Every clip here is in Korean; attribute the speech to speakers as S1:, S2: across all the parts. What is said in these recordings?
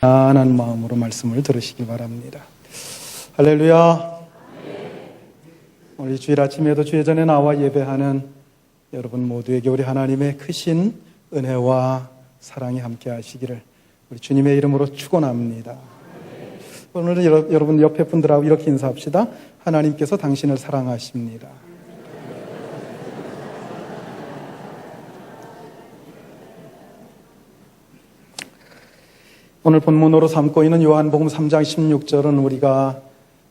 S1: 편안한 마음으로 말씀을 들으시기 바랍니다. 할렐루야. 우리 주일 아침에도 주의 전에 나와 예배하는 여러분 모두에게 우리 하나님의 크신 은혜와 사랑이 함께 하시기를 우리 주님의 이름으로 축원합니다. 오늘은 여러분 옆에 분들하고 이렇게 인사합시다. 하나님께서 당신을 사랑하십니다. 오늘 본문으로 삼고 있는 요한복음 3장 16절은 우리가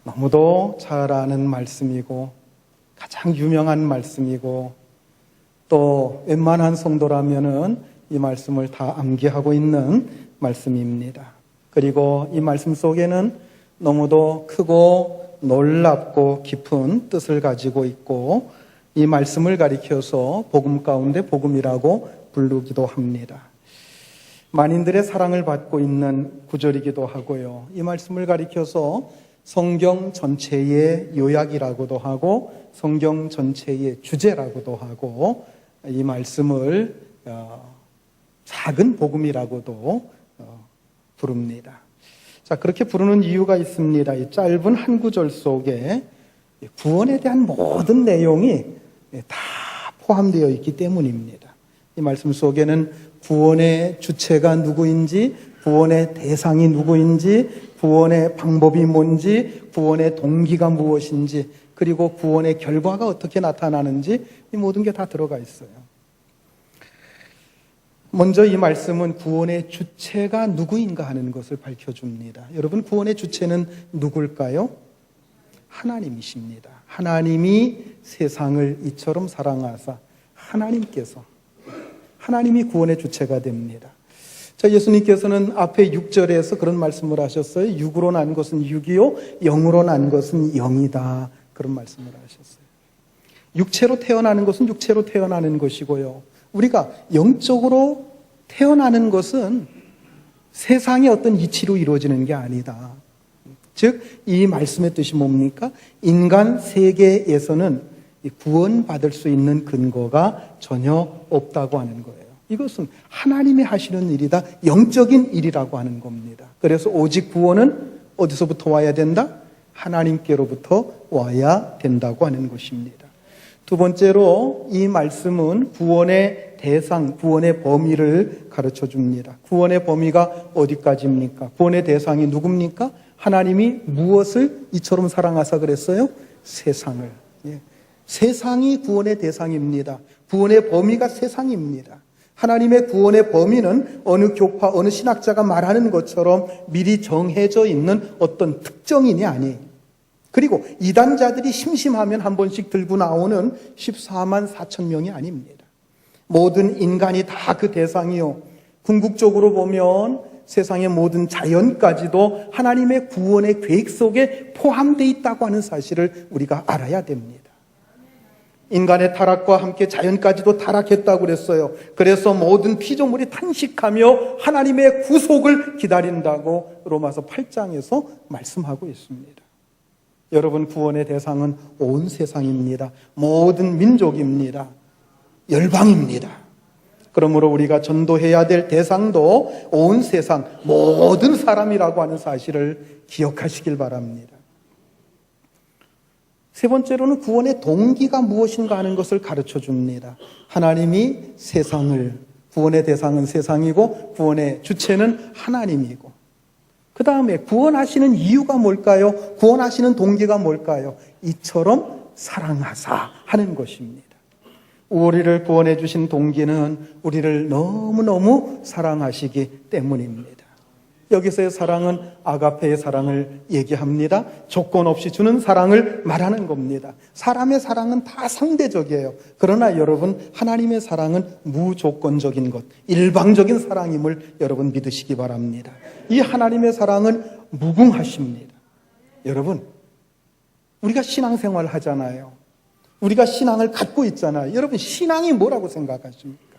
S1: 너무도 잘 아는 말씀이고 가장 유명한 말씀이고 또 웬만한 성도라면은 이 말씀을 다 암기하고 있는 말씀입니다. 그리고 이 말씀 속에는 너무도 크고 놀랍고 깊은 뜻을 가지고 있고 이 말씀을 가리켜서 복음 가운데 복음이라고 부르기도 합니다. 만인들의 사랑을 받고 있는 구절이기도 하고요. 이 말씀을 가리켜서 성경 전체의 요약이라고도 하고 성경 전체의 주제라고도 하고 이 말씀을 작은 복음이라고도 부릅니다. 자, 그렇게 부르는 이유가 있습니다. 이 짧은 한 구절 속에 구원에 대한 모든 내용이 다 포함되어 있기 때문입니다. 이 말씀 속에는 구원의 주체가 누구인지, 구원의 대상이 누구인지, 구원의 방법이 뭔지, 구원의 동기가 무엇인지, 그리고 구원의 결과가 어떻게 나타나는지 이 모든 게 다 들어가 있어요. 먼저 이 말씀은 구원의 주체가 누구인가 하는 것을 밝혀줍니다. 여러분, 구원의 주체는 누굴까요? 하나님이십니다. 하나님이 세상을 이처럼 사랑하사 하나님이 구원의 주체가 됩니다. 자, 예수님께서는 앞에 6절에서 그런 말씀을 하셨어요. 육으로 난 것은 육이요, 영으로 난 것은 영이다. 그런 말씀을 하셨어요. 육체로 태어나는 것은 육체로 태어나는 것이고요. 우리가 영적으로 태어나는 것은 세상의 어떤 이치로 이루어지는 게 아니다. 즉, 이 말씀의 뜻이 뭡니까? 인간 세계에서는 구원받을 수 있는 근거가 전혀 없다고 하는 거예요. 이것은 하나님이 하시는 일이다. 영적인 일이라고 하는 겁니다. 그래서 오직 구원은 어디서부터 와야 된다? 하나님께로부터 와야 된다고 하는 것입니다. 두 번째로 이 말씀은 구원의 대상, 구원의 범위를 가르쳐 줍니다. 구원의 범위가 어디까지입니까? 구원의 대상이 누굽니까? 하나님이 무엇을 이처럼 사랑하사 그랬어요? 세상을. 세상이 구원의 대상입니다. 구원의 범위가 세상입니다. 하나님의 구원의 범위는 어느 교파, 어느 신학자가 말하는 것처럼 미리 정해져 있는 어떤 특정인이 아니에요. 그리고 이단자들이 심심하면 한 번씩 들고 나오는 14만 4천 명이 아닙니다. 모든 인간이 다 그 대상이요. 궁극적으로 보면 세상의 모든 자연까지도 하나님의 구원의 계획 속에 포함되어 있다고 하는 사실을 우리가 알아야 됩니다. 인간의 타락과 함께 자연까지도 타락했다고 그랬어요. 그래서 모든 피조물이 탄식하며 하나님의 구속을 기다린다고 로마서 8장에서 말씀하고 있습니다. 여러분, 구원의 대상은 온 세상입니다. 모든 민족입니다. 열방입니다. 그러므로 우리가 전도해야 될 대상도 온 세상 모든 사람이라고 하는 사실을 기억하시길 바랍니다. 세 번째로는 구원의 동기가 무엇인가 하는 것을 가르쳐 줍니다. 하나님이 세상을, 구원의 대상은 세상이고 구원의 주체는 하나님이고, 그 다음에 구원하시는 이유가 뭘까요? 구원하시는 동기가 뭘까요? 이처럼 사랑하사 하는 것입니다. 우리를 구원해 주신 동기는 우리를 너무너무 사랑하시기 때문입니다. 여기서의 사랑은 아가페의 사랑을 얘기합니다. 조건 없이 주는 사랑을 말하는 겁니다. 사람의 사랑은 다 상대적이에요. 그러나 여러분, 하나님의 사랑은 무조건적인 것, 일방적인 사랑임을 여러분 믿으시기 바랍니다. 이 하나님의 사랑은 무궁하십니다. 여러분, 우리가 신앙생활을 하잖아요. 우리가 신앙을 갖고 있잖아요. 여러분, 신앙이 뭐라고 생각하십니까?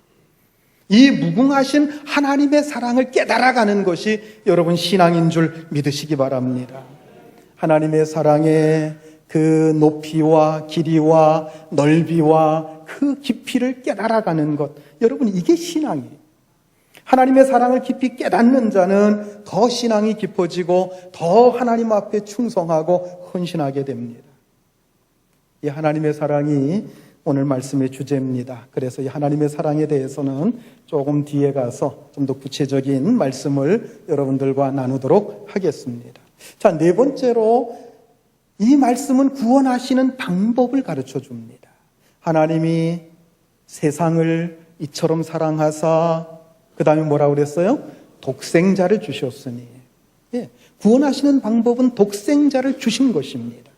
S1: 이 무궁하신 하나님의 사랑을 깨달아가는 것이 여러분 신앙인 줄 믿으시기 바랍니다. 하나님의 사랑의 그 높이와 길이와 넓이와 그 깊이를 깨달아가는 것, 여러분 이게 신앙이에요. 하나님의 사랑을 깊이 깨닫는 자는 더 신앙이 깊어지고 더 하나님 앞에 충성하고 헌신하게 됩니다. 이 하나님의 사랑이 오늘 말씀의 주제입니다. 그래서 이 하나님의 사랑에 대해서는 조금 뒤에 가서 좀 더 구체적인 말씀을 여러분들과 나누도록 하겠습니다. 자, 네 번째로 이 말씀은 구원하시는 방법을 가르쳐 줍니다. 하나님이 세상을 이처럼 사랑하사 그 다음에 뭐라고 그랬어요? 독생자를 주셨으니. 예, 구원하시는 방법은 독생자를 주신 것입니다.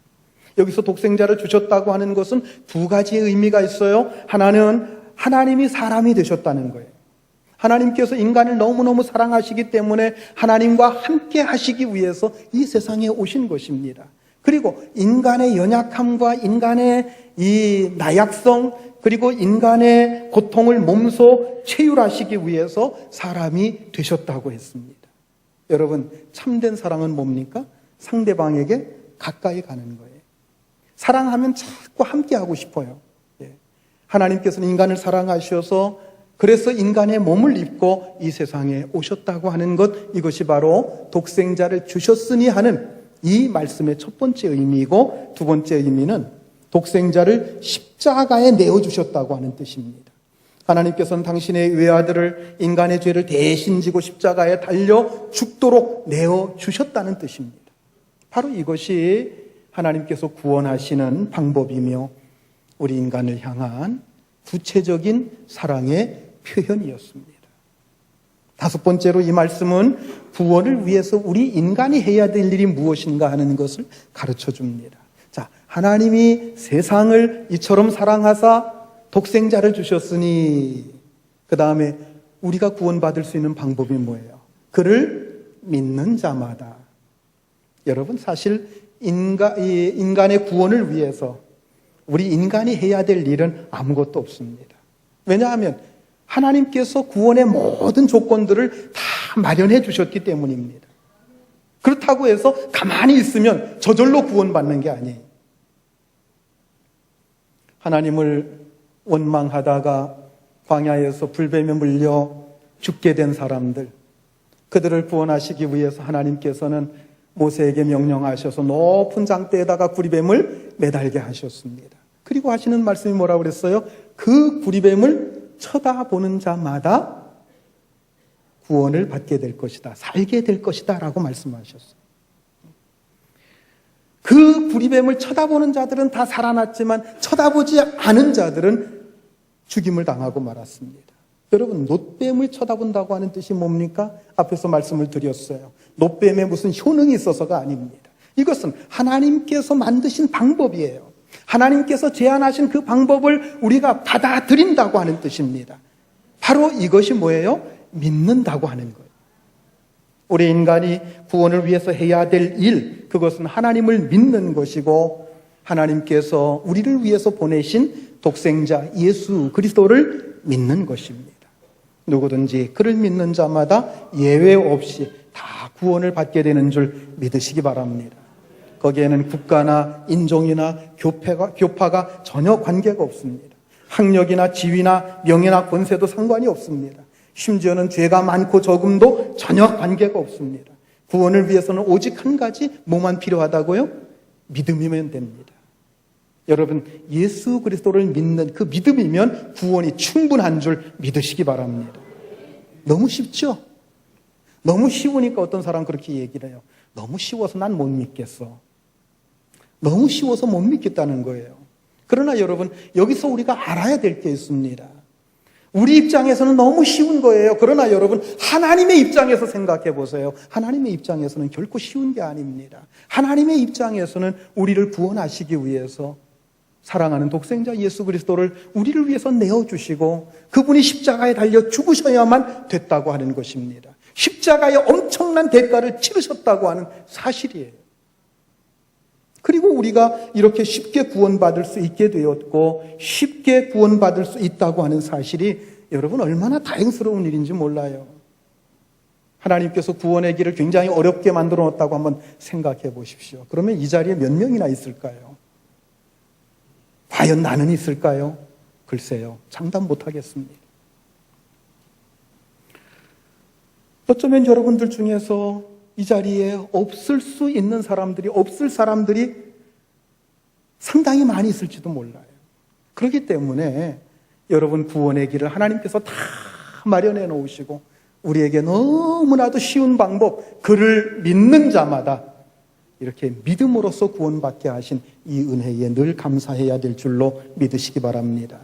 S1: 여기서 독생자를 주셨다고 하는 것은 두 가지의 의미가 있어요. 하나는 하나님이 사람이 되셨다는 거예요. 하나님께서 인간을 너무너무 사랑하시기 때문에 하나님과 함께 하시기 위해서 이 세상에 오신 것입니다. 그리고 인간의 연약함과 인간의 이 나약성, 그리고 인간의 고통을 몸소 체휼하시기 위해서 사람이 되셨다고 했습니다. 여러분, 참된 사랑은 뭡니까? 상대방에게 가까이 가는 거예요. 사랑하면 자꾸 함께 하고 싶어요. 하나님께서는 인간을 사랑하셔서 그래서 인간의 몸을 입고 이 세상에 오셨다고 하는 것, 이것이 바로 독생자를 주셨으니 하는 이 말씀의 첫 번째 의미이고, 두 번째 의미는 독생자를 십자가에 내어주셨다고 하는 뜻입니다. 하나님께서는 당신의 외아들을 인간의 죄를 대신 지고 십자가에 달려 죽도록 내어주셨다는 뜻입니다. 바로 이것이 하나님께서 구원하시는 방법이며 우리 인간을 향한 구체적인 사랑의 표현이었습니다. 다섯 번째로 이 말씀은 구원을 위해서 우리 인간이 해야 될 일이 무엇인가 하는 것을 가르쳐 줍니다. 자, 하나님이 세상을 이처럼 사랑하사 독생자를 주셨으니 그 다음에 우리가 구원받을 수 있는 방법이 뭐예요? 그를 믿는 자마다. 여러분, 사실 인간의 구원을 위해서 우리 인간이 해야 될 일은 아무것도 없습니다. 왜냐하면 하나님께서 구원의 모든 조건들을 다 마련해 주셨기 때문입니다. 그렇다고 해서 가만히 있으면 저절로 구원받는 게 아니에요. 하나님을 원망하다가 광야에서 불뱀에 물려 죽게 된 사람들, 그들을 구원하시기 위해서 하나님께서는 모세에게 명령하셔서 높은 장대에다가 구리뱀을 매달게 하셨습니다. 그리고 하시는 말씀이 뭐라고 그랬어요? 그 구리뱀을 쳐다보는 자마다 구원을 받게 될 것이다, 살게 될 것이다 라고 말씀하셨어요. 그 구리뱀을 쳐다보는 자들은 다 살아났지만 쳐다보지 않은 자들은 죽임을 당하고 말았습니다. 여러분, 놋뱀을 쳐다본다고 하는 뜻이 뭡니까? 앞에서 말씀을 드렸어요. 놋뱀에 무슨 효능이 있어서가 아닙니다. 이것은 하나님께서 만드신 방법이에요. 하나님께서 제안하신 그 방법을 우리가 받아들인다고 하는 뜻입니다. 바로 이것이 뭐예요? 믿는다고 하는 거예요. 우리 인간이 구원을 위해서 해야 될 일, 그것은 하나님을 믿는 것이고 하나님께서 우리를 위해서 보내신 독생자 예수 그리스도를 믿는 것입니다. 누구든지 그를 믿는 자마다 예외 없이 다 구원을 받게 되는 줄 믿으시기 바랍니다. 거기에는 국가나 인종이나 교파가 전혀 관계가 없습니다. 학력이나 지위나 명예나 권세도 상관이 없습니다. 심지어는 죄가 많고 적음도 전혀 관계가 없습니다. 구원을 위해서는 오직 한 가지 뭐만 필요하다고요? 믿음이면 됩니다. 여러분, 예수 그리스도를 믿는 그 믿음이면 구원이 충분한 줄 믿으시기 바랍니다. 너무 쉽죠? 너무 쉬우니까 어떤 사람 그렇게 얘기를 해요. 너무 쉬워서 난 못 믿겠어. 너무 쉬워서 못 믿겠다는 거예요. 그러나 여러분, 여기서 우리가 알아야 될 게 있습니다. 우리 입장에서는 너무 쉬운 거예요. 그러나 여러분, 하나님의 입장에서 생각해 보세요. 하나님의 입장에서는 결코 쉬운 게 아닙니다. 하나님의 입장에서는 우리를 구원하시기 위해서 사랑하는 독생자 예수 그리스도를 우리를 위해서 내어주시고 그분이 십자가에 달려 죽으셔야만 됐다고 하는 것입니다. 십자가에 엄청난 대가를 치르셨다고 하는 사실이에요. 그리고 우리가 이렇게 쉽게 구원받을 수 있게 되었고 쉽게 구원받을 수 있다고 하는 사실이 여러분 얼마나 다행스러운 일인지 몰라요. 하나님께서 구원의 길을 굉장히 어렵게 만들어 놓았다고 한번 생각해 보십시오. 그러면 이 자리에 몇 명이나 있을까요? 과연 나는 있을까요? 글쎄요, 장담 못하겠습니다. 어쩌면 여러분들 중에서 이 자리에 없을 사람들이 상당히 많이 있을지도 몰라요. 그렇기 때문에 여러분 구원의 길을 하나님께서 다 마련해 놓으시고 우리에게 너무나도 쉬운 방법, 그를 믿는 자마다 이렇게 믿음으로써 구원받게 하신 이 은혜에 늘 감사해야 될 줄로 믿으시기 바랍니다.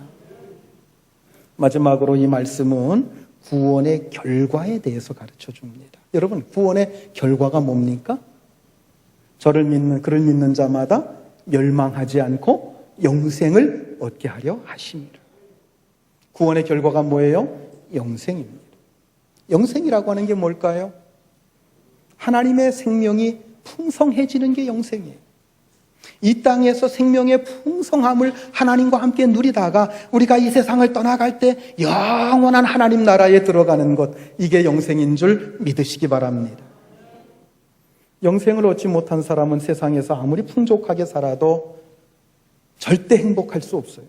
S1: 마지막으로 이 말씀은 구원의 결과에 대해서 가르쳐 줍니다. 여러분, 구원의 결과가 뭡니까? 그를 믿는 자마다 멸망하지 않고 영생을 얻게 하려 하심이라. 구원의 결과가 뭐예요? 영생입니다. 영생이라고 하는 게 뭘까요? 하나님의 생명이 풍성해지는 게 영생이에요. 이 땅에서 생명의 풍성함을 하나님과 함께 누리다가 우리가 이 세상을 떠나갈 때 영원한 하나님 나라에 들어가는 것, 이게 영생인 줄 믿으시기 바랍니다. 영생을 얻지 못한 사람은 세상에서 아무리 풍족하게 살아도 절대 행복할 수 없어요.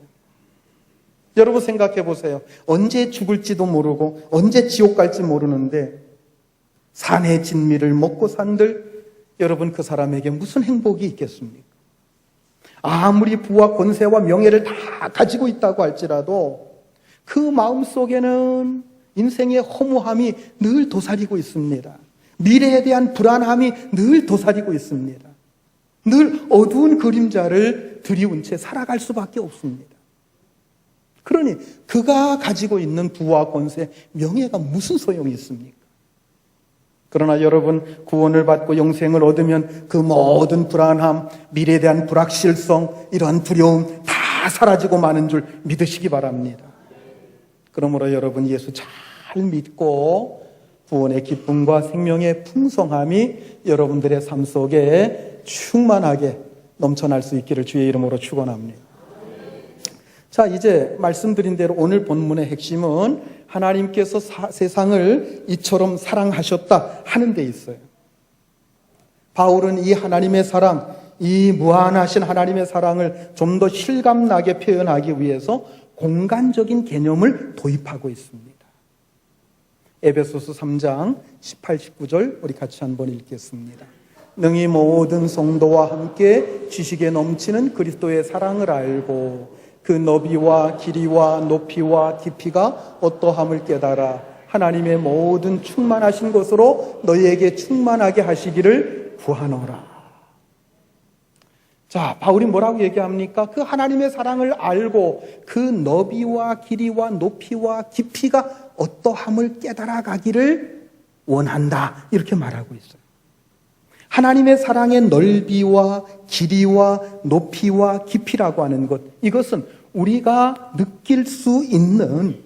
S1: 여러분 생각해 보세요. 언제 죽을지도 모르고 언제 지옥 갈지 모르는데 산의 진미를 먹고 산들, 여러분 그 사람에게 무슨 행복이 있겠습니까? 아무리 부와 권세와 명예를 다 가지고 있다고 할지라도 그 마음속에는 인생의 허무함이 늘 도사리고 있습니다. 미래에 대한 불안함이 늘 도사리고 있습니다. 늘 어두운 그림자를 들이운 채 살아갈 수밖에 없습니다. 그러니 그가 가지고 있는 부와 권세, 명예가 무슨 소용이 있습니까? 그러나 여러분, 구원을 받고 영생을 얻으면 그 모든 불안함, 미래에 대한 불확실성, 이러한 두려움 다 사라지고 마는 줄 믿으시기 바랍니다. 그러므로 여러분, 예수 잘 믿고 구원의 기쁨과 생명의 풍성함이 여러분들의 삶 속에 충만하게 넘쳐날 수 있기를 주의 이름으로 축원합니다. 자, 이제 말씀드린 대로 오늘 본문의 핵심은 하나님께서 세상을 이처럼 사랑하셨다 하는 데 있어요. 바울은 이 하나님의 사랑, 이 무한하신 하나님의 사랑을 좀 더 실감나게 표현하기 위해서 공간적인 개념을 도입하고 있습니다. 에베소서 3장 18, 19절 우리 같이 한번 읽겠습니다. 능히 모든 성도와 함께 지식에 넘치는 그리스도의 사랑을 알고 그 너비와 길이와 높이와 깊이가 어떠함을 깨달아 하나님의 모든 충만하신 것으로 너희에게 충만하게 하시기를 구하노라. 자, 바울이 뭐라고 얘기합니까? 그 하나님의 사랑을 알고 그 너비와 길이와 높이와 깊이가 어떠함을 깨달아 가기를 원한다, 이렇게 말하고 있어요. 하나님의 사랑의 넓이와 길이와 높이와 깊이라고 하는 것, 이것은 우리가 느낄 수 있는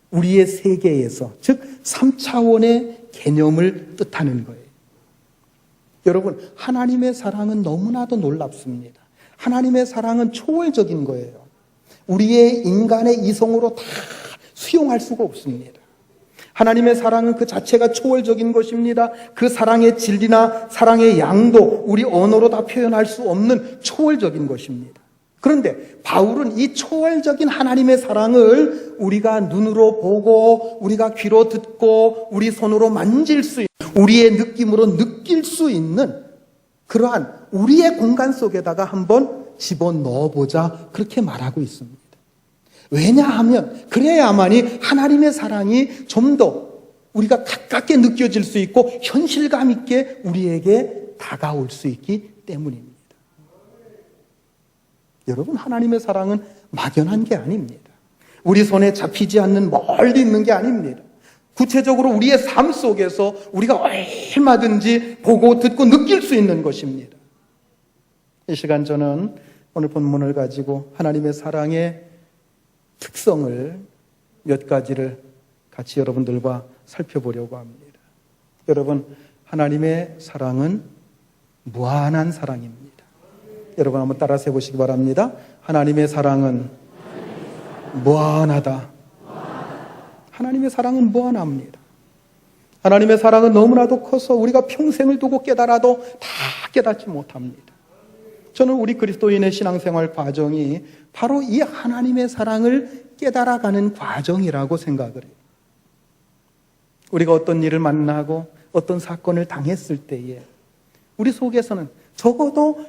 S1: 우리의 세계에서, 즉 3차원의 개념을 뜻하는 거예요. 여러분, 하나님의 사랑은 너무나도 놀랍습니다. 하나님의 사랑은 초월적인 거예요. 우리의 인간의 이성으로 다 수용할 수가 없습니다. 하나님의 사랑은 그 자체가 초월적인 것입니다. 그 사랑의 진리나 사랑의 양도 우리 언어로 다 표현할 수 없는 초월적인 것입니다. 그런데 바울은 이 초월적인 하나님의 사랑을 우리가 눈으로 보고 우리가 귀로 듣고 우리 손으로 만질 수 있는, 우리의 느낌으로 느낄 수 있는 그러한 우리의 공간 속에다가 한번 집어넣어보자, 그렇게 말하고 있습니다. 왜냐하면 그래야만이 하나님의 사랑이 좀 더 우리가 가깝게 느껴질 수 있고 현실감 있게 우리에게 다가올 수 있기 때문입니다. 여러분, 하나님의 사랑은 막연한 게 아닙니다. 우리 손에 잡히지 않는 멀리 있는 게 아닙니다. 구체적으로 우리의 삶 속에서 우리가 얼마든지 보고 듣고 느낄 수 있는 것입니다. 이 시간 저는 오늘 본문을 가지고 하나님의 사랑의 특성을 몇 가지를 같이 여러분들과 살펴보려고 합니다. 여러분, 하나님의 사랑은 무한한 사랑입니다. 여러분 한번 따라서 해보시기 바랍니다. 하나님의 사랑은 무한하다. 하나님의 사랑은 무한합니다. 하나님의 사랑은 너무나도 커서 우리가 평생을 두고 깨달아도 다 깨닫지 못합니다. 저는 우리 그리스도인의 신앙생활 과정이 바로 이 하나님의 사랑을 깨달아가는 과정이라고 생각을 해요. 우리가 어떤 일을 만나고 어떤 사건을 당했을 때에 우리 속에서는 적어도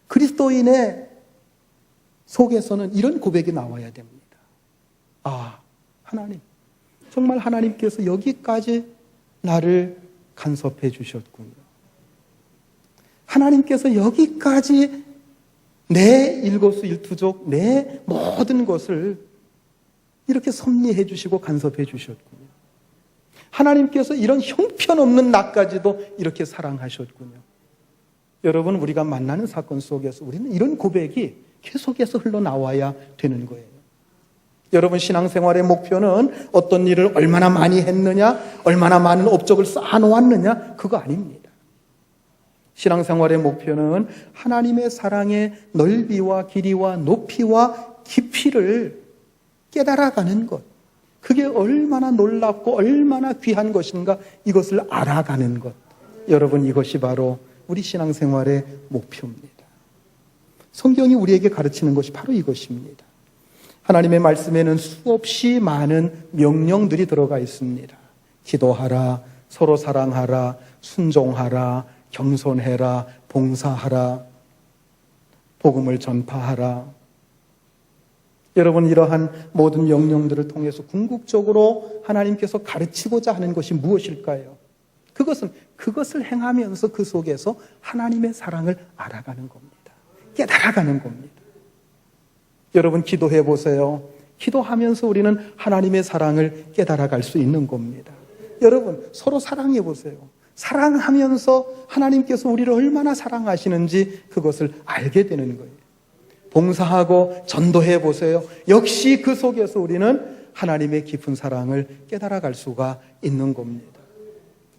S1: 그리스도인의 속에서는 이런 고백이 나와야 됩니다. 아, 하나님, 정말 하나님께서 여기까지 나를 간섭해 주셨군요. 하나님께서 여기까지 내 일거수일투족, 내 모든 것을 이렇게 섭리해 주시고 간섭해 주셨군요. 하나님께서 이런 형편없는 나까지도 이렇게 사랑하셨군요. 여러분, 우리가 만나는 사건 속에서 우리는 이런 고백이 계속해서 흘러나와야 되는 거예요. 여러분, 신앙생활의 목표는 어떤 일을 얼마나 많이 했느냐, 얼마나 많은 업적을 쌓아놓았느냐, 그거 아닙니다. 신앙생활의 목표는 하나님의 사랑의 넓이와 길이와 높이와 깊이를 깨달아가는 것, 그게 얼마나 놀랍고 얼마나 귀한 것인가, 이것을 알아가는 것. 여러분, 이것이 바로 우리 신앙생활의 목표입니다. 성경이 우리에게 가르치는 것이 바로 이것입니다. 하나님의 말씀에는 수없이 많은 명령들이 들어가 있습니다. 기도하라, 서로 사랑하라, 순종하라, 겸손해라, 봉사하라, 복음을 전파하라. 여러분, 이러한 모든 명령들을 통해서 궁극적으로 하나님께서 가르치고자 하는 것이 무엇일까요? 그것을 행하면서 그 속에서 하나님의 사랑을 알아가는 겁니다. 깨달아가는 겁니다. 여러분, 기도해 보세요. 기도하면서 우리는 하나님의 사랑을 깨달아갈 수 있는 겁니다. 여러분, 서로 사랑해 보세요. 사랑하면서 하나님께서 우리를 얼마나 사랑하시는지 그것을 알게 되는 거예요. 봉사하고 전도해 보세요. 역시 그 속에서 우리는 하나님의 깊은 사랑을 깨달아갈 수가 있는 겁니다.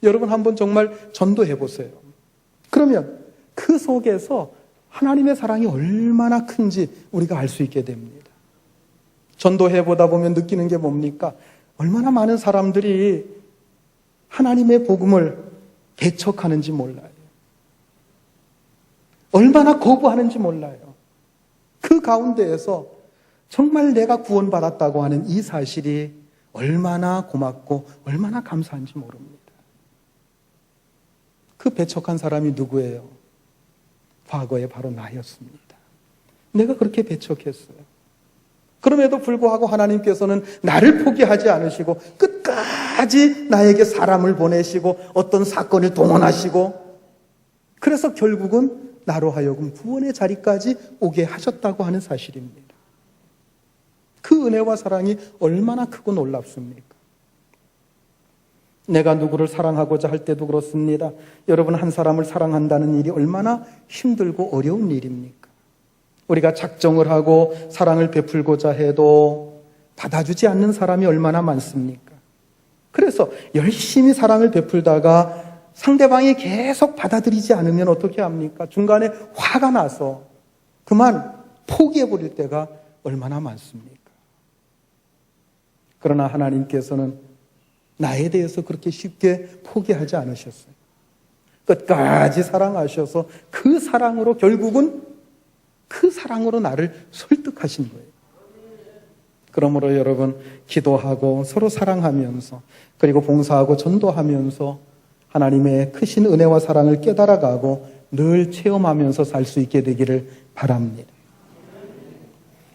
S1: 여러분, 한번 정말 전도해 보세요. 그러면 그 속에서 하나님의 사랑이 얼마나 큰지 우리가 알 수 있게 됩니다. 전도해 보다 보면 느끼는 게 뭡니까? 얼마나 많은 사람들이 하나님의 복음을 배척하는지 몰라요. 얼마나 거부하는지 몰라요. 그 가운데에서 정말 내가 구원받았다고 하는 이 사실이 얼마나 고맙고 얼마나 감사한지 모릅니다. 그 배척한 사람이 누구예요? 과거에 바로 나였습니다. 내가 그렇게 배척했어요. 그럼에도 불구하고 하나님께서는 나를 포기하지 않으시고 끝까지 나에게 사람을 보내시고 어떤 사건을 동원하시고, 그래서 결국은 나로 하여금 구원의 자리까지 오게 하셨다고 하는 사실입니다. 그 은혜와 사랑이 얼마나 크고 놀랍습니까? 내가 누구를 사랑하고자 할 때도 그렇습니다. 여러분, 한 사람을 사랑한다는 일이 얼마나 힘들고 어려운 일입니까? 우리가 작정을 하고 사랑을 베풀고자 해도 받아주지 않는 사람이 얼마나 많습니까? 그래서 열심히 사랑을 베풀다가 상대방이 계속 받아들이지 않으면 어떻게 합니까? 중간에 화가 나서 그만 포기해버릴 때가 얼마나 많습니까? 그러나 하나님께서는 나에 대해서 그렇게 쉽게 포기하지 않으셨어요. 끝까지 사랑하셔서 그 사랑으로 결국은 그 사랑으로 나를 설득하신 거예요. 그러므로 여러분, 기도하고 서로 사랑하면서 그리고 봉사하고 전도하면서 하나님의 크신 은혜와 사랑을 깨달아가고 늘 체험하면서 살 수 있게 되기를 바랍니다.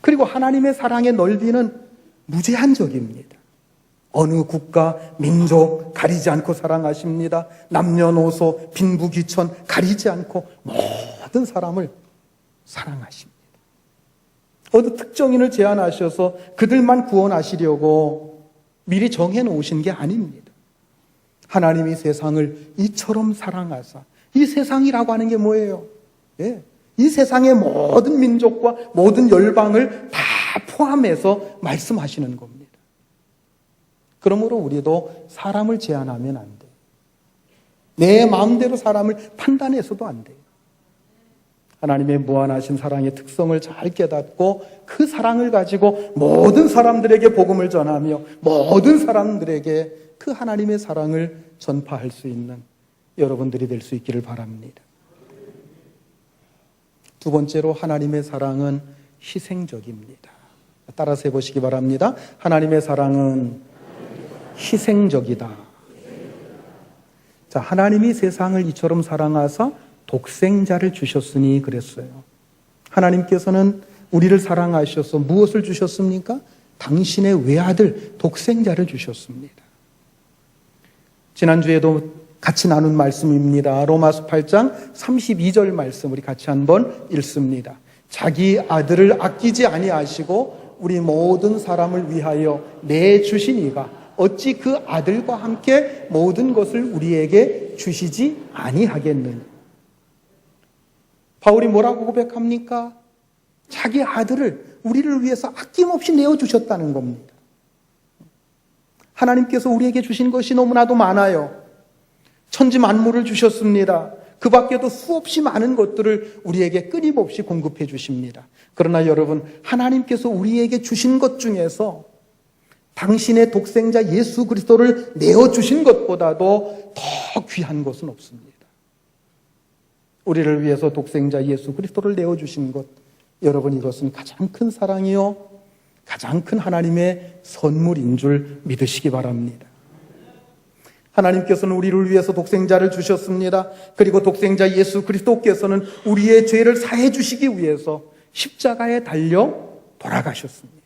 S1: 그리고 하나님의 사랑의 넓이는 무제한적입니다. 어느 국가, 민족 가리지 않고 사랑하십니다. 남녀노소, 빈부귀천 가리지 않고 모든 사람을 사랑하십니다. 어느 특정인을 제안하셔서 그들만 구원하시려고 미리 정해놓으신 게 아닙니다. 하나님이 세상을 이처럼 사랑하사, 이 세상이라고 하는 게 뭐예요? 예, 이 세상의 모든 민족과 모든 열방을 다 포함해서 말씀하시는 겁니다. 그러므로 우리도 사람을 제한하면 안 돼요. 내 마음대로 사람을 판단해서도 안 돼요. 하나님의 무한하신 사랑의 특성을 잘 깨닫고 그 사랑을 가지고 모든 사람들에게 복음을 전하며 모든 사람들에게 그 하나님의 사랑을 전파할 수 있는 여러분들이 될 수 있기를 바랍니다. 두 번째로, 하나님의 사랑은 희생적입니다. 따라서 해보시기 바랍니다. 하나님의 사랑은 희생적이다. 자, 하나님이 세상을 이처럼 사랑하사 독생자를 주셨으니 그랬어요. 하나님께서는 우리를 사랑하셔서 무엇을 주셨습니까? 당신의 외아들 독생자를 주셨습니다. 지난주에도 같이 나눈 말씀입니다. 로마서 8장 32절 말씀 우리 같이 한번 읽습니다. 자기 아들을 아끼지 아니하시고 우리 모든 사람을 위하여 내주신 이가 어찌 그 아들과 함께 모든 것을 우리에게 주시지 아니하겠느냐. 바울이 뭐라고 고백합니까? 자기 아들을 우리를 위해서 아낌없이 내어주셨다는 겁니다. 하나님께서 우리에게 주신 것이 너무나도 많아요. 천지 만물을 주셨습니다. 그 밖에도 수없이 많은 것들을 우리에게 끊임없이 공급해 주십니다. 그러나 여러분, 하나님께서 우리에게 주신 것 중에서 당신의 독생자 예수 그리스도를 내어주신 것보다도 더 귀한 것은 없습니다. 우리를 위해서 독생자 예수 그리스도를 내어주신 것, 여러분, 이것은 가장 큰 사랑이요, 가장 큰 하나님의 선물인 줄 믿으시기 바랍니다. 하나님께서는 우리를 위해서 독생자를 주셨습니다. 그리고 독생자 예수 그리스도께서는 우리의 죄를 사해 주시기 위해서 십자가에 달려 돌아가셨습니다.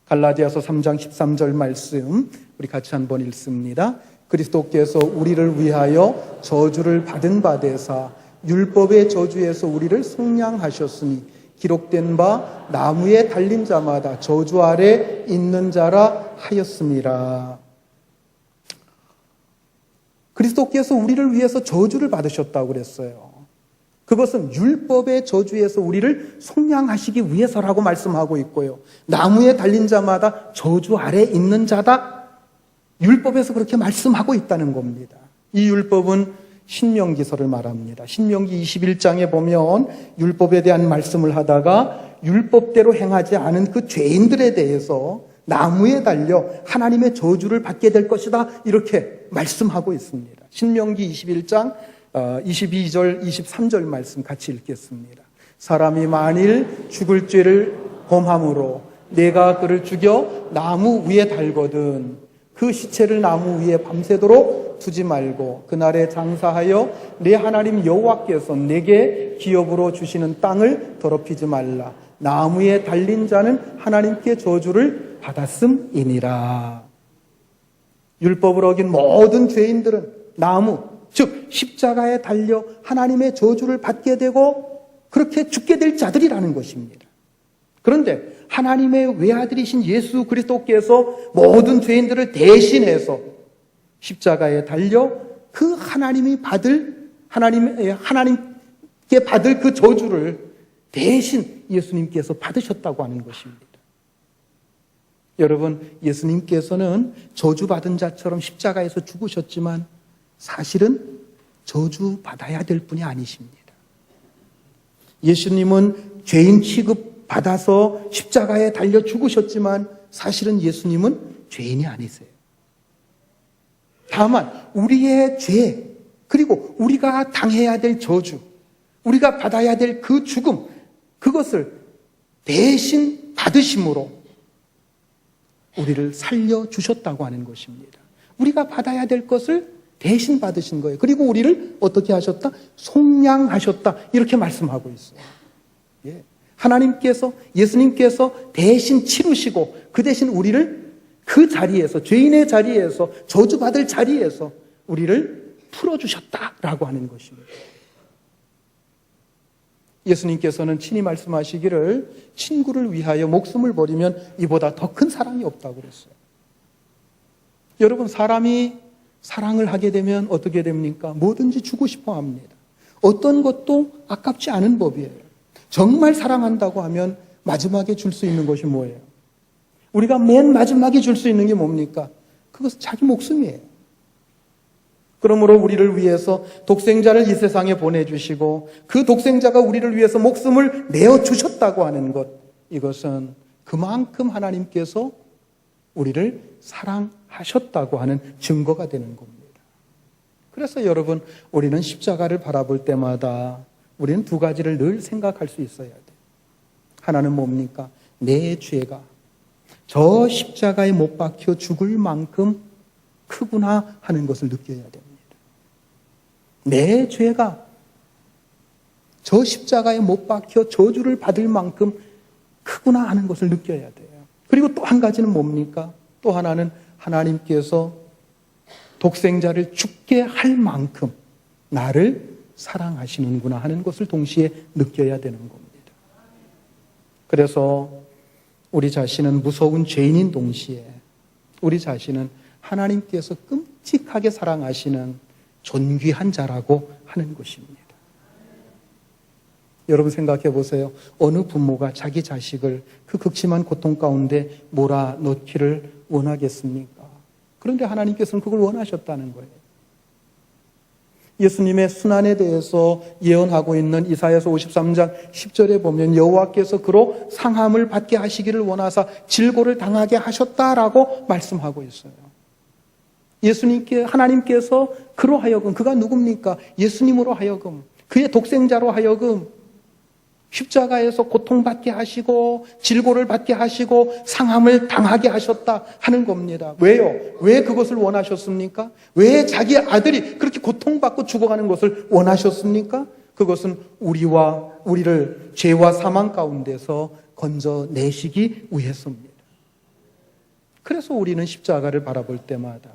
S1: 갈라디아서 3장 13절 말씀 우리 같이 한번 읽습니다. 그리스도께서 우리를 위하여 저주를 받은 바 되사 율법의 저주에서 우리를 속량하셨으니 기록된 바 나무에 달린 자마다 저주 아래 있는 자라 하였습니다. 그리스도께서 우리를 위해서 저주를 받으셨다고 그랬어요. 그것은 율법의 저주에서 우리를 속량하시기 위해서라고 말씀하고 있고요. 나무에 달린 자마다 저주 아래 있는 자다. 율법에서 그렇게 말씀하고 있다는 겁니다. 이 율법은 신명기서를 말합니다. 신명기 21장에 보면 율법에 대한 말씀을 하다가 율법대로 행하지 않은 그 죄인들에 대해서 나무에 달려 하나님의 저주를 받게 될 것이다, 이렇게 말씀하고 있습니다. 신명기 21장 22절 23절 말씀 같이 읽겠습니다. 사람이 만일 죽을 죄를 범함으로 내가 그를 죽여 나무 위에 달거든 그 시체를 나무 위에 밤새도록 두지 말고 그날에 장사하여 내 하나님 여호와께서 내게 기업으로 주시는 땅을 더럽히지 말라. 나무에 달린 자는 하나님께 저주를 받았음이니라. 율법을 어긴 모든 죄인들은 나무, 즉 십자가에 달려 하나님의 저주를 받게 되고 그렇게 죽게 될 자들이라는 것입니다. 그런데 하나님의 외아들이신 예수 그리스도께서 모든 죄인들을 대신해서 십자가에 달려 그 하나님께 받을 그 저주를 대신 예수님께서 받으셨다고 하는 것입니다. 여러분, 예수님께서는 저주받은 자처럼 십자가에서 죽으셨지만 사실은 저주받아야 될 분이 아니십니다. 예수님은 죄인 취급받아서 십자가에 달려 죽으셨지만 사실은 예수님은 죄인이 아니세요. 다만 우리의 죄, 그리고 우리가 당해야 될 저주, 우리가 받아야 될 그 죽음, 그것을 대신 받으심으로 우리를 살려주셨다고 하는 것입니다. 우리가 받아야 될 것을 대신 받으신 거예요. 그리고 우리를 어떻게 하셨다? 속량하셨다. 이렇게 말씀하고 있어요. 예. 하나님께서, 예수님께서 대신 치르시고 그 대신 우리를 그 자리에서, 죄인의 자리에서, 저주받을 자리에서 우리를 풀어주셨다라고 하는 것입니다. 예수님께서는 친히 말씀하시기를 친구를 위하여 목숨을 버리면 이보다 더 큰 사랑이 없다고 그랬어요. 여러분, 사람이 사랑을 하게 되면 어떻게 됩니까? 뭐든지 주고 싶어 합니다. 어떤 것도 아깝지 않은 법이에요. 정말 사랑한다고 하면 마지막에 줄 수 있는 것이 뭐예요? 우리가 맨 마지막에 줄 수 있는 게 뭡니까? 그것은 자기 목숨이에요. 그러므로 우리를 위해서 독생자를 이 세상에 보내주시고 그 독생자가 우리를 위해서 목숨을 내어주셨다고 하는 것, 이것은 그만큼 하나님께서 우리를 사랑하셨다고 하는 증거가 되는 겁니다. 그래서 여러분, 우리는 십자가를 바라볼 때마다 우리는 두 가지를 늘 생각할 수 있어야 돼요. 하나는 뭡니까? 내 죄가 저 십자가에 못 박혀 죽을 만큼 크구나 하는 것을 느껴야 됩니다. 내 죄가 저 십자가에 못 박혀 저주를 받을 만큼 크구나 하는 것을 느껴야 돼요. 그리고 또 한 가지는 뭡니까? 또 하나는 하나님께서 독생자를 죽게 할 만큼 나를 사랑하시는구나 하는 것을 동시에 느껴야 되는 겁니다. 그래서 우리 자신은 무서운 죄인인 동시에 우리 자신은 하나님께서 끔찍하게 사랑하시는 존귀한 자라고 하는 것입니다. 여러분 생각해 보세요. 어느 부모가 자기 자식을 그 극심한 고통 가운데 몰아넣기를 원하겠습니까? 그런데 하나님께서는 그걸 원하셨다는 거예요. 예수님의 순환에 대해서 예언하고 있는 이사야서 53장 10절에 보면 여호와께서 그로 상함을 받게 하시기를 원하사 질고를 당하게 하셨다라고 말씀하고 있어요. 하나님께서 그로 하여금, 그가 누굽니까? 예수님으로 하여금, 그의 독생자로 하여금 십자가에서 고통받게 하시고 질고를 받게 하시고 상함을 당하게 하셨다 하는 겁니다. 왜요? 왜 그것을 원하셨습니까? 왜 자기 아들이 그렇게 고통받고 죽어가는 것을 원하셨습니까? 그것은 우리를 죄와 사망 가운데서 건져내시기 위해서입니다. 그래서 우리는 십자가를 바라볼 때마다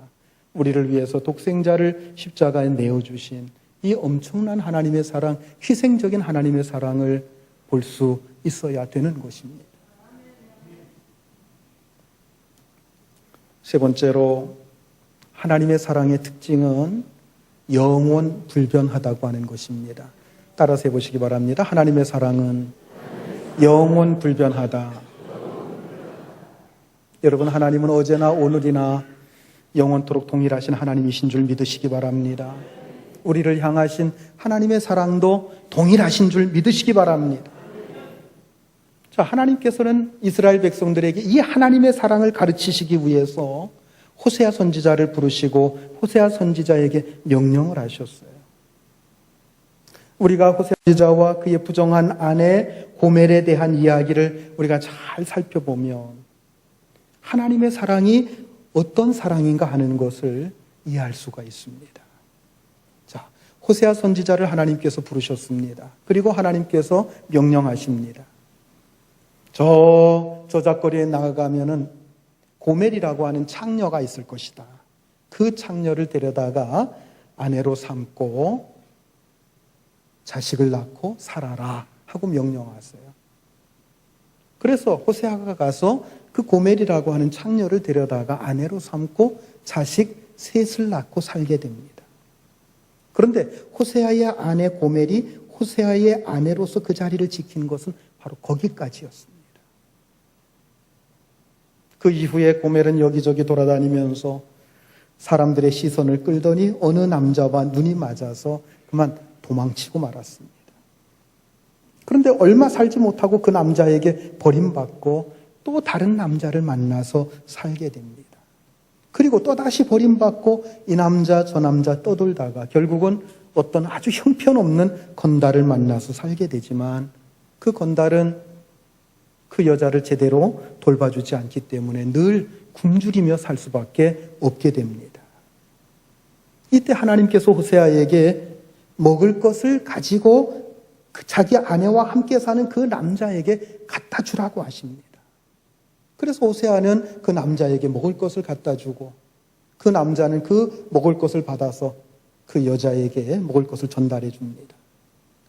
S1: 우리를 위해서 독생자를 십자가에 내어주신 이 엄청난 하나님의 사랑, 희생적인 하나님의 사랑을 볼 수 있어야 되는 것입니다. 세 번째로 하나님의 사랑의 특징은 영원 불변하다고 하는 것입니다. 따라서 해보시기 바랍니다. 하나님의 사랑은 영원 불변하다. 여러분, 하나님은 어제나 오늘이나 영원토록 동일하신 하나님이신 줄 믿으시기 바랍니다. 우리를 향하신 하나님의 사랑도 동일하신 줄 믿으시기 바랍니다. 자, 하나님께서는 이스라엘 백성들에게 이 하나님의 사랑을 가르치시기 위해서 호세아 선지자를 부르시고 호세아 선지자에게 명령을 하셨어요. 우리가 호세아 선지자와 그의 부정한 아내 고멜에 대한 이야기를 우리가 잘 살펴보면 하나님의 사랑이 어떤 사랑인가 하는 것을 이해할 수가 있습니다. 자, 호세아 선지자를 하나님께서 부르셨습니다. 그리고 하나님께서 명령하십니다. 저 저작거리에 나가면은 고멜이라고 하는 창녀가 있을 것이다. 그 창녀를 데려다가 아내로 삼고 자식을 낳고 살아라 하고 명령하세요. 그래서 호세아가 가서 그 고멜이라고 하는 창녀를 데려다가 아내로 삼고 자식 셋을 낳고 살게 됩니다. 그런데 호세아의 아내 고멜이 호세아의 아내로서 그 자리를 지킨 것은 바로 거기까지였습니다. 그 이후에 고멜은 여기저기 돌아다니면서 사람들의 시선을 끌더니 어느 남자와 눈이 맞아서 그만 도망치고 말았습니다. 그런데 얼마 살지 못하고 그 남자에게 버림받고 또 다른 남자를 만나서 살게 됩니다. 그리고 또다시 버림받고 이 남자 저 남자 떠돌다가 결국은 어떤 아주 형편없는 건달을 만나서 살게 되지만 그 건달은 그 여자를 제대로 돌봐주지 않기 때문에 늘 굶주리며 살 수밖에 없게 됩니다. 이때 하나님께서 호세아에게 먹을 것을 가지고 자기 아내와 함께 사는 그 남자에게 갖다 주라고 하십니다. 그래서 호세아는 그 남자에게 먹을 것을 갖다 주고 그 남자는 그 먹을 것을 받아서 그 여자에게 먹을 것을 전달해 줍니다.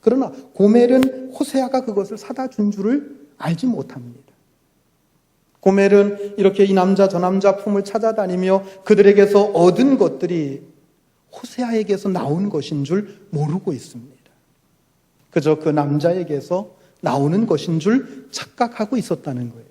S1: 그러나 고멜은 호세아가 그것을 사다 준 줄을 알지 못합니다. 고멜은 이렇게 이 남자 저 남자 품을 찾아다니며 그들에게서 얻은 것들이 호세아에게서 나온 것인 줄 모르고 있습니다. 그저 그 남자에게서 나오는 것인 줄 착각하고 있었다는 거예요.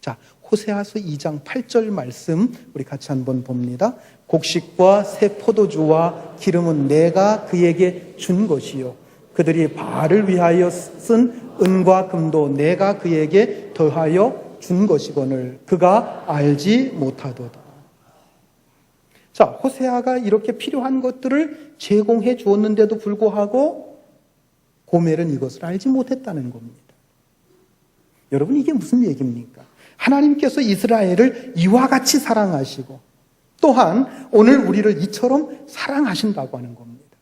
S1: 자, 호세아서 2장 8절 말씀 우리 같이 한번 봅니다. 곡식과 새 포도주와 기름은 내가 그에게 준 것이요 그들이 바알을 위하여 쓴 은과 금도 내가 그에게 더하여 준 것이거늘 그가 알지 못하도다. 자, 호세아가 이렇게 필요한 것들을 제공해 주었는데도 불구하고 고멜은 이것을 알지 못했다는 겁니다. 여러분, 이게 무슨 얘기입니까? 하나님께서 이스라엘을 이와 같이 사랑하시고 또한 오늘 우리를 이처럼 사랑하신다고 하는 겁니다.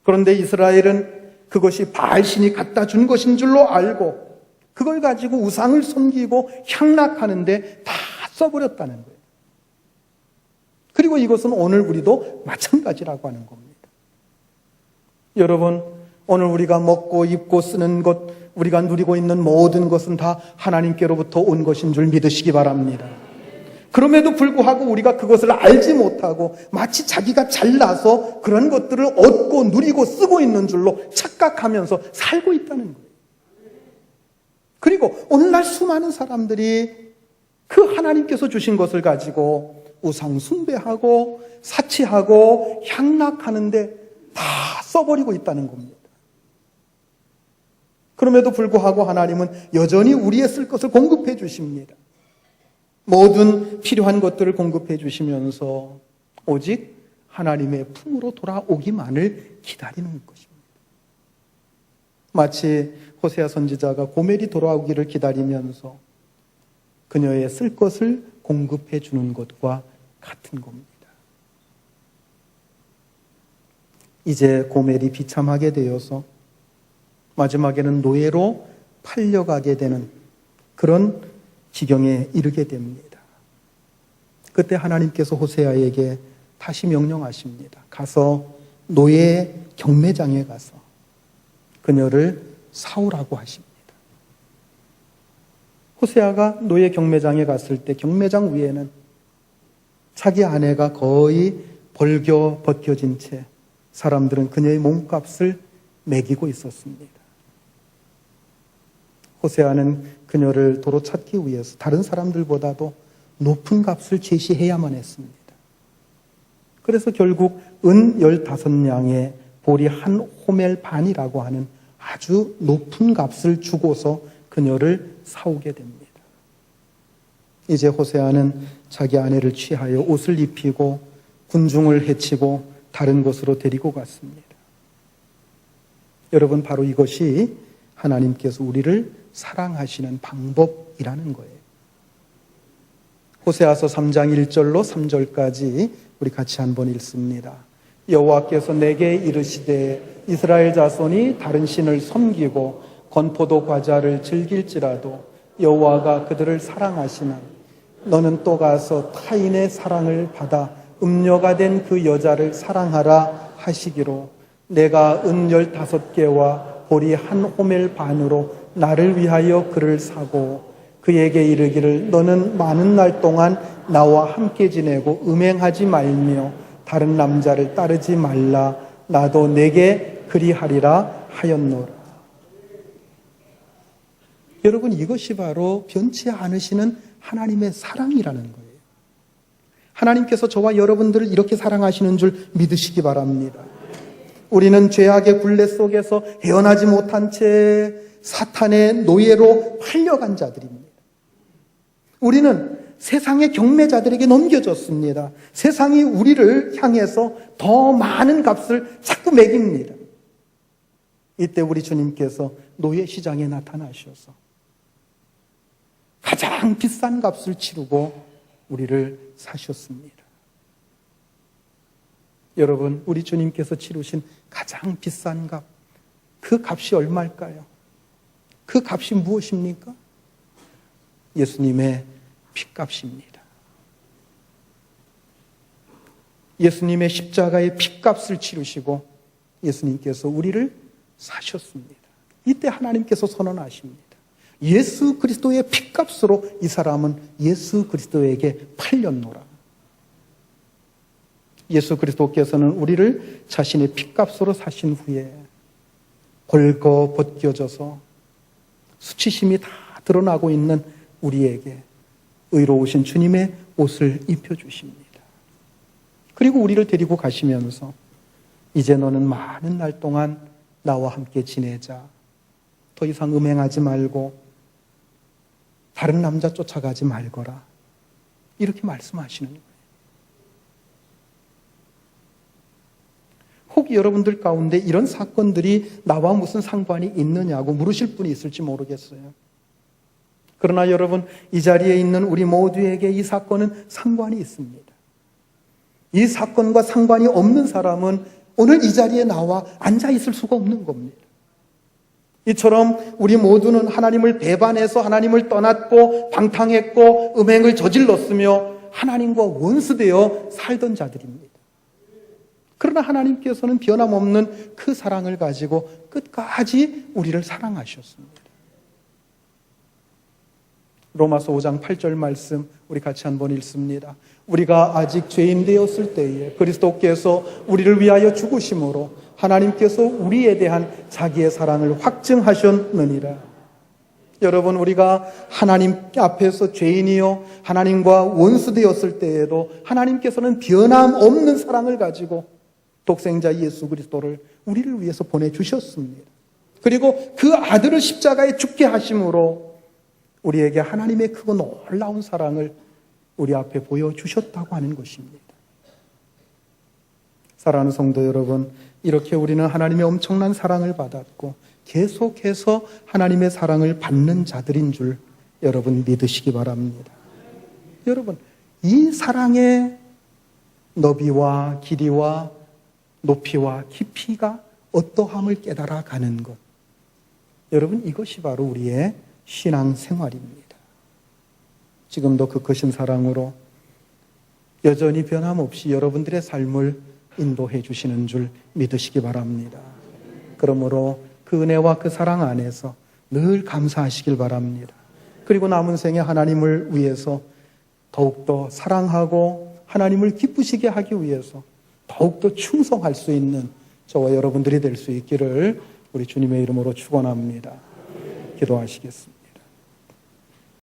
S1: 그런데 이스라엘은 그것이 바알신이 갖다 준 것인 줄로 알고 그걸 가지고 우상을 섬기고 향락하는데 다 써버렸다는 거예요. 그리고 이것은 오늘 우리도 마찬가지라고 하는 겁니다. 여러분, 오늘 우리가 먹고 입고 쓰는 것, 우리가 누리고 있는 모든 것은 다 하나님께로부터 온 것인 줄 믿으시기 바랍니다. 그럼에도 불구하고 우리가 그것을 알지 못하고 마치 자기가 잘나서 그런 것들을 얻고 누리고 쓰고 있는 줄로 착각하면서 살고 있다는 거예요. 그리고 오늘날 수많은 사람들이 그 하나님께서 주신 것을 가지고 우상 숭배하고 사치하고 향락하는데 다 써버리고 있다는 겁니다. 그럼에도 불구하고 하나님은 여전히 우리의 쓸 것을 공급해 주십니다. 모든 필요한 것들을 공급해 주시면서 오직 하나님의 품으로 돌아오기만을 기다리는 것입니다. 마치 호세아 선지자가 고멜이 돌아오기를 기다리면서 그녀의 쓸 것을 공급해 주는 것과 같은 겁니다. 이제 고멜이 비참하게 되어서 마지막에는 노예로 팔려가게 되는 그런 지경에 이르게 됩니다. 그때 하나님께서 호세아에게 다시 명령하십니다. 가서 노예 경매장에 가서 그녀를 사오라고 하십니다. 호세아가 노예 경매장에 갔을 때 경매장 위에는 자기 아내가 거의 벗겨진 채 사람들은 그녀의 몸값을 매기고 있었습니다. 호세아는 그녀를 도로 찾기 위해서 다른 사람들보다도 높은 값을 제시해야만 했습니다. 그래서 결국 은 15냥에 보리 한 호멜 반이라고 하는 아주 높은 값을 주고서 그녀를 사오게 됩니다. 이제 호세아는 자기 아내를 취하여 옷을 입히고 군중을 해치고 다른 곳으로 데리고 갔습니다. 여러분, 바로 이것이 하나님께서 우리를 사랑하시는 방법이라는 거예요. 호세아서 3장 1절로 3절까지 우리 같이 한번 읽습니다. 여호와께서 내게 이르시되 이스라엘 자손이 다른 신을 섬기고 건포도 과자를 즐길지라도 여호와가 그들을 사랑하시나 너는 또 가서 타인의 사랑을 받아 음녀가 된 그 여자를 사랑하라 하시기로 내가 은 15개와 보리 한 호멜 반으로 나를 위하여 그를 사고 그에게 이르기를 너는 많은 날 동안 나와 함께 지내고 음행하지 말며 다른 남자를 따르지 말라 나도 내게 그리하리라 하였노라. 여러분, 이것이 바로 변치 않으시는 하나님의 사랑이라는 거예요. 하나님께서 저와 여러분들을 이렇게 사랑하시는 줄 믿으시기 바랍니다. 우리는 죄악의 굴레 속에서 헤어나지 못한 채 사탄의 노예로 팔려간 자들입니다. 우리는 세상의 경매자들에게 넘겨졌습니다. 세상이 우리를 향해서 더 많은 값을 자꾸 매깁니다. 이때 우리 주님께서 노예 시장에 나타나셔서 가장 비싼 값을 치르고 우리를 사셨습니다. 여러분, 우리 주님께서 치르신 가장 비싼 값, 그 값이 얼마일까요? 그 값이 무엇입니까? 예수님의 핏값입니다. 예수님의 십자가의 핏값을 치르시고 예수님께서 우리를 사셨습니다. 이때 하나님께서 선언하십니다. 예수 그리스도의 핏값으로 이 사람은 예수 그리스도에게 팔렸노라. 예수 그리스도께서는 우리를 자신의 핏값으로 사신 후에 벌거 벗겨져서 수치심이 다 드러나고 있는 우리에게 의로우신 주님의 옷을 입혀주십니다. 그리고 우리를 데리고 가시면서 이제 너는 많은 날 동안 나와 함께 지내자. 더 이상 음행하지 말고 다른 남자 쫓아가지 말거라. 이렇게 말씀하시는 거예요. 혹 여러분들 가운데 이런 사건들이 나와 무슨 상관이 있느냐고 물으실 분이 있을지 모르겠어요. 그러나 여러분, 이 자리에 있는 우리 모두에게 이 사건은 상관이 있습니다. 이 사건과 상관이 없는 사람은 오늘 이 자리에 나와 앉아 있을 수가 없는 겁니다. 이처럼 우리 모두는 하나님을 배반해서 하나님을 떠났고 방탕했고 음행을 저질렀으며 하나님과 원수되어 살던 자들입니다. 그러나 하나님께서는 변함없는 그 사랑을 가지고 끝까지 우리를 사랑하셨습니다. 로마서 5장 8절 말씀 우리 같이 한번 읽습니다. 우리가 아직 죄인 되었을 때에 그리스도께서 우리를 위하여 죽으심으로 하나님께서 우리에 대한 자기의 사랑을 확증하셨느니라. 여러분, 우리가 하나님 앞에서 죄인이요 하나님과 원수되었을 때에도 하나님께서는 변함없는 사랑을 가지고 독생자 예수 그리스도를 우리를 위해서 보내주셨습니다. 그리고 그 아들을 십자가에 죽게 하심으로 우리에게 하나님의 크고 놀라운 사랑을 우리 앞에 보여주셨다고 하는 것입니다. 사랑하는 성도 여러분, 이렇게 우리는 하나님의 엄청난 사랑을 받았고 계속해서 하나님의 사랑을 받는 자들인 줄 여러분 믿으시기 바랍니다. 여러분, 이 사랑의 너비와 길이와 높이와 깊이가 어떠함을 깨달아 가는 것, 여러분 이것이 바로 우리의 신앙생활입니다. 지금도 그 크신 사랑으로 여전히 변함없이 여러분들의 삶을 인도해 주시는 줄 믿으시기 바랍니다. 그러므로 그 은혜와 그 사랑 안에서 늘 감사하시길 바랍니다. 그리고 남은 생에 하나님을 위해서 더욱더 사랑하고 하나님을 기쁘시게 하기 위해서 더욱더 충성할 수 있는 저와 여러분들이 될 수 있기를 우리 주님의 이름으로 축원합니다. 기도하시겠습니다.